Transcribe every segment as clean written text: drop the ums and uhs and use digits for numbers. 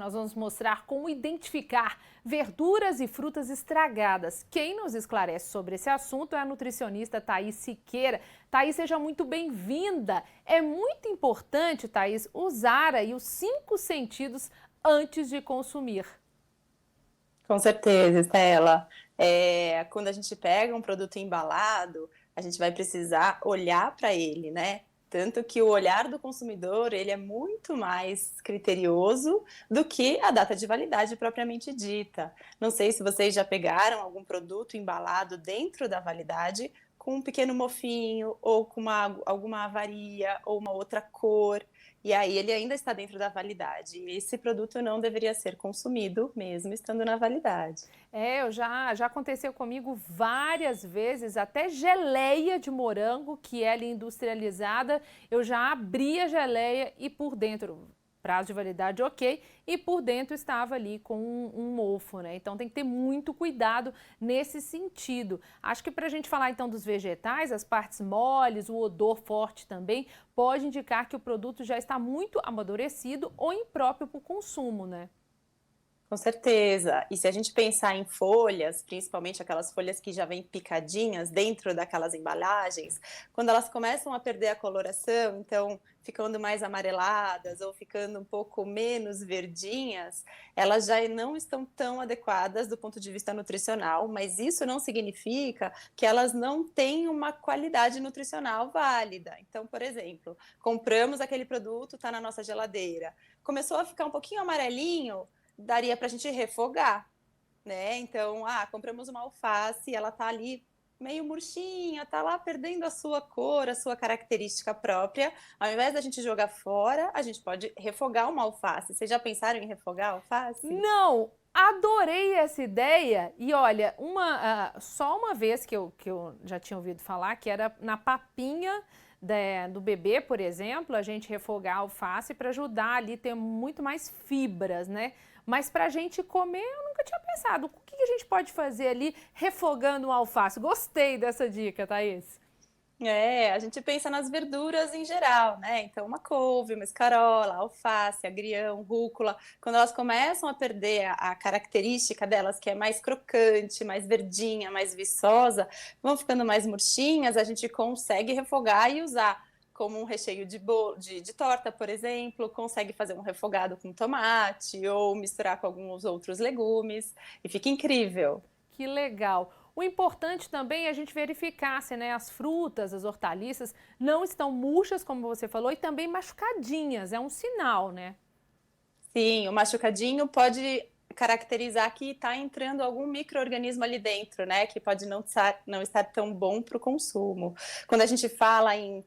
nós vamos mostrar como identificar verduras e frutas estragadas. Quem nos esclarece sobre esse assunto é a nutricionista Thaís Siqueira. Thaís, seja muito bem-vinda. É muito importante, Thaís, usar aí os 5 sentidos antes de consumir. Com certeza, Estela. Quando a gente pega um produto embalado, a gente vai precisar olhar para ele, né? Tanto que o olhar do consumidor, ele é muito mais criterioso do que a data de validade propriamente dita. Não sei se vocês já pegaram algum produto embalado dentro da validade com um pequeno mofinho ou com alguma avaria ou uma outra cor. E aí ele ainda está dentro da validade. Esse produto não deveria ser consumido mesmo estando na validade. Já aconteceu comigo várias vezes, até geleia de morango, que é ali industrializada, eu já abri a geleia e por dentro, prazo de validade ok, e por dentro estava ali com um mofo, né? Então tem que ter muito cuidado nesse sentido. Acho que para a gente falar então dos vegetais, as partes moles, o odor forte também, pode indicar que o produto já está muito amadurecido ou impróprio para o consumo, né? Com certeza. E se a gente pensar em folhas, principalmente aquelas folhas que já vêm picadinhas dentro daquelas embalagens, quando elas começam a perder a coloração, então ficando mais amareladas ou ficando um pouco menos verdinhas, elas já não estão tão adequadas do ponto de vista nutricional, mas isso não significa que elas não têm uma qualidade nutricional válida. Então, por exemplo, compramos aquele produto, está na nossa geladeira, começou a ficar um pouquinho amarelinho, daria para a gente refogar, né? Então, compramos uma alface, ela tá ali meio murchinha, tá lá perdendo a sua cor, a sua característica própria. Ao invés da gente jogar fora, a gente pode refogar uma alface. Vocês já pensaram em refogar a alface? Não, adorei essa ideia. E olha, só uma vez que eu já tinha ouvido falar, que era na papinha do bebê, por exemplo, a gente refogar a alface para ajudar ali a ter muito mais fibras, né? Mas para a gente comer, eu nunca tinha pensado. O que a gente pode fazer ali refogando uma alface? Gostei dessa dica, Thaís. A gente pensa nas verduras em geral, né? Então, uma couve, uma escarola, alface, agrião, rúcula, quando elas começam a perder a característica delas, que é mais crocante, mais verdinha, mais viçosa, vão ficando mais murchinhas, a gente consegue refogar e usar como um recheio de bolo, de torta, por exemplo, consegue fazer um refogado com tomate ou misturar com alguns outros legumes e fica incrível. Que legal. O importante também é a gente verificar se, né, as frutas, as hortaliças não estão murchas, como você falou, e também machucadinhas. É um sinal, né? Sim, o machucadinho pode caracterizar que está entrando algum micro-organismo ali dentro, né? Que pode não estar tão bom para o consumo. Quando a gente fala em,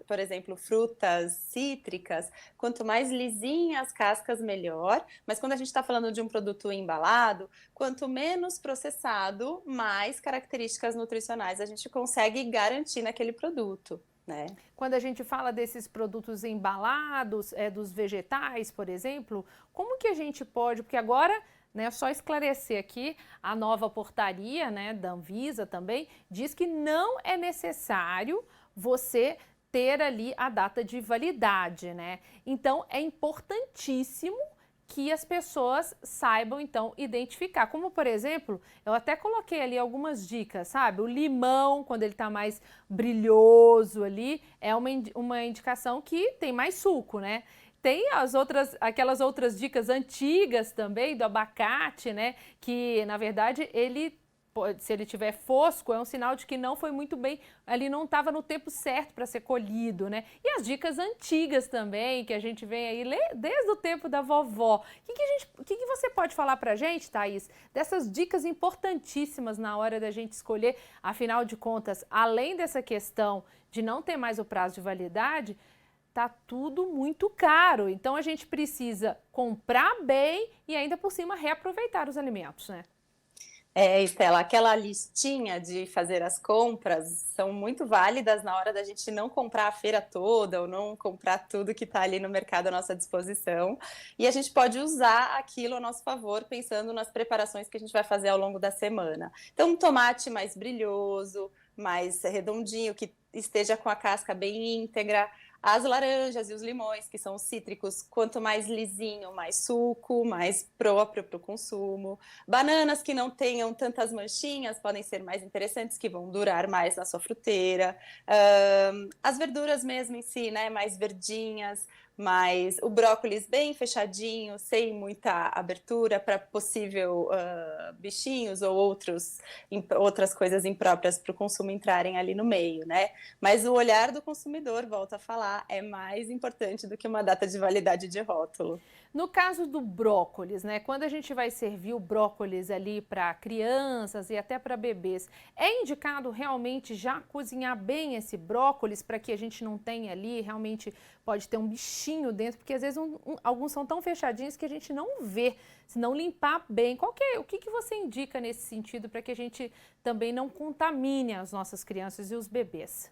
por exemplo, frutas cítricas, quanto mais lisinha as cascas, melhor. Mas quando a gente está falando de um produto embalado, quanto menos processado, mais características nutricionais a gente consegue garantir naquele produto, né? Quando a gente fala desses produtos embalados, dos vegetais, por exemplo, como que a gente pode, porque agora, né, só esclarecer aqui, a nova portaria, né, da Anvisa também, diz que não é necessário você ter ali a data de validade, né? Então, é importantíssimo que as pessoas saibam, então, identificar. Como, por exemplo, eu até coloquei ali algumas dicas, sabe? O limão, quando ele tá mais brilhoso ali, é uma indicação que tem mais suco, né? Tem aquelas outras dicas antigas também, do abacate, né? Que, na verdade, se ele tiver fosco, é um sinal de que não foi muito bem, ali não estava no tempo certo para ser colhido, né? E as dicas antigas também, que a gente vem aí desde o tempo da vovó. O que você pode falar para a gente, Thaís, dessas dicas importantíssimas na hora da gente escolher? Afinal de contas, além dessa questão de não ter mais o prazo de validade, tá tudo muito caro. Então a gente precisa comprar bem e ainda por cima reaproveitar os alimentos, né? Estela, aquela listinha de fazer as compras são muito válidas na hora da gente não comprar a feira toda ou não comprar tudo que está ali no mercado à nossa disposição. E a gente pode usar aquilo a nosso favor, pensando nas preparações que a gente vai fazer ao longo da semana. Então, um tomate mais brilhoso, mais redondinho, que esteja com a casca bem íntegra. As laranjas e os limões, que são os cítricos, quanto mais lisinho, mais suco, mais próprio para o consumo. Bananas que não tenham tantas manchinhas podem ser mais interessantes, que vão durar mais na sua fruteira. As verduras mesmo em si, né, mais verdinhas, mas o brócolis bem fechadinho, sem muita abertura para possível bichinhos ou outras coisas impróprias para o consumo entrarem ali no meio, né? Mas o olhar do consumidor, volto a falar, é mais importante do que uma data de validade de rótulo. No caso do brócolis, né? Quando a gente vai servir o brócolis ali para crianças e até para bebês, é indicado realmente já cozinhar bem esse brócolis para que a gente não tenha ali, realmente pode ter um bichinho dentro, porque às vezes alguns são tão fechadinhos que a gente não vê, se não limpar bem. O que você indica nesse sentido para que a gente também não contamine as nossas crianças e os bebês?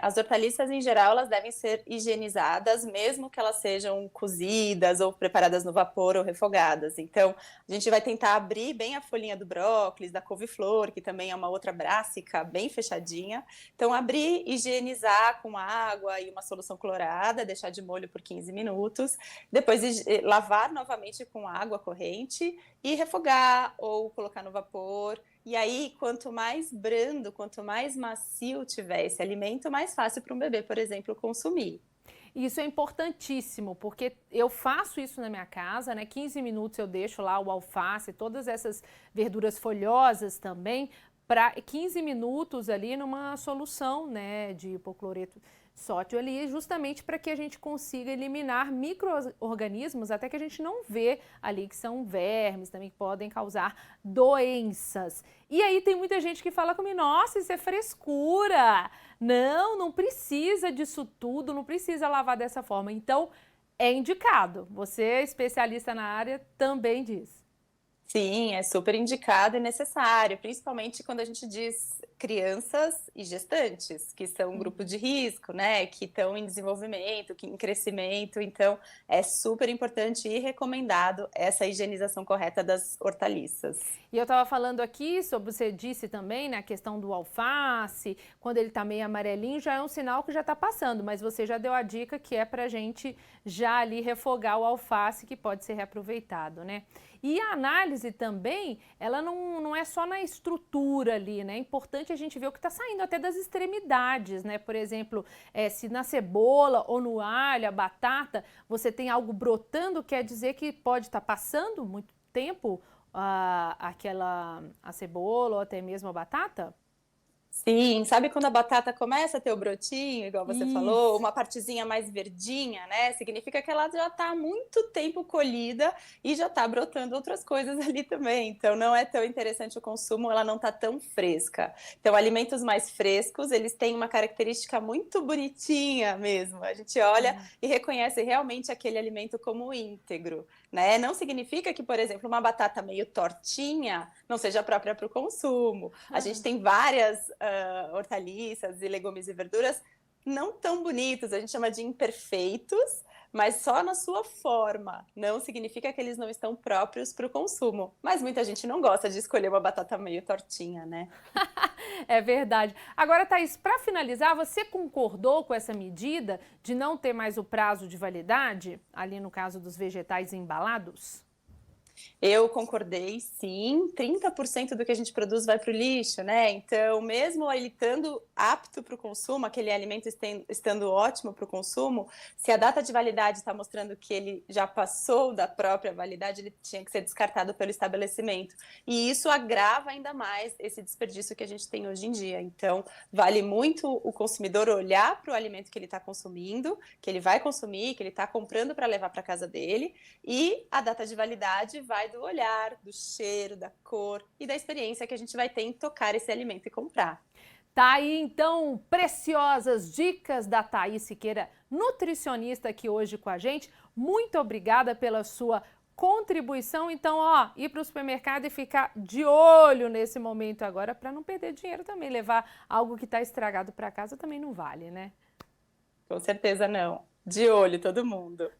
As hortaliças em geral elas devem ser higienizadas, mesmo que elas sejam cozidas ou preparadas no vapor ou refogadas. Então, a gente vai tentar abrir bem a folhinha do brócolis, da couve-flor, que também é uma outra brássica, bem fechadinha. Então, abrir, higienizar com água e uma solução clorada, deixar de molho por 15 minutos. Depois, lavar novamente com água corrente e refogar ou colocar no vapor. E aí, quanto mais brando, quanto mais macio tiver esse alimento, mais fácil para um bebê, por exemplo, consumir. Isso é importantíssimo, porque eu faço isso na minha casa, né? 15 minutos eu deixo lá o alface, todas essas verduras folhosas também, para 15 minutos ali numa solução, né, de hipocloreto sódio ali, justamente para que a gente consiga eliminar micro-organismos, até que a gente não vê ali que são vermes também que podem causar doenças. E aí tem muita gente que fala comigo, nossa, isso é frescura, não precisa disso tudo, não precisa lavar dessa forma. Então, é indicado, você é especialista na área, também diz. Sim, é super indicado e necessário, principalmente quando a gente diz crianças e gestantes, que são um grupo de risco, né? Que estão em desenvolvimento, em crescimento. Então, é super importante e recomendado essa higienização correta das hortaliças. E eu estava falando aqui sobre, você disse também, né, a questão do alface, quando ele está meio amarelinho, já é um sinal que já está passando, mas você já deu a dica que é para a gente já ali refogar o alface, que pode ser reaproveitado, né? E a análise também, ela não é só na estrutura ali, né? É importante a gente ver o que está saindo até das extremidades, né? Por exemplo, se na cebola ou no alho, a batata, você tem algo brotando, quer dizer que pode estar passando muito tempo a cebola ou até mesmo a batata? Sim, sabe quando a batata começa a ter o brotinho, igual você falou, Isso. uma partezinha mais verdinha, né? Significa que ela já está há muito tempo colhida e já está brotando outras coisas ali também. Então não é tão interessante o consumo, ela não está tão fresca. Então alimentos mais frescos, eles têm uma característica muito bonitinha mesmo. A gente olha e reconhece realmente aquele alimento como íntegro, né? Não significa que, por exemplo, uma batata meio tortinha não seja própria para o consumo. A gente tem várias hortaliças e legumes e verduras não tão bonitos, a gente chama de imperfeitos, mas só na sua forma. Não significa que eles não estão próprios para o consumo. Mas muita gente não gosta de escolher uma batata meio tortinha, né? É verdade. Agora, Thaís, para finalizar, você concordou com essa medida de não ter mais o prazo de validade, ali no caso dos vegetais embalados? Eu concordei, sim. 30% do que a gente produz vai para o lixo, né? Então, mesmo ele estando apto para o consumo, aquele alimento estando ótimo para o consumo, se a data de validade está mostrando que ele já passou da própria validade, ele tinha que ser descartado pelo estabelecimento. E isso agrava ainda mais esse desperdício que a gente tem hoje em dia. Então, vale muito o consumidor olhar para o alimento que ele está consumindo, que ele vai consumir, que ele está comprando para levar para casa dele, e a data de validade vai do olhar, do cheiro, da cor e da experiência que a gente vai ter em tocar esse alimento e comprar. Tá aí, então, preciosas dicas da Thaís Siqueira, nutricionista aqui hoje com a gente. Muito obrigada pela sua contribuição. Então, ó, ir para o supermercado e ficar de olho nesse momento agora para não perder dinheiro também. Levar algo que está estragado para casa também não vale, né? Com certeza não. De olho, todo mundo.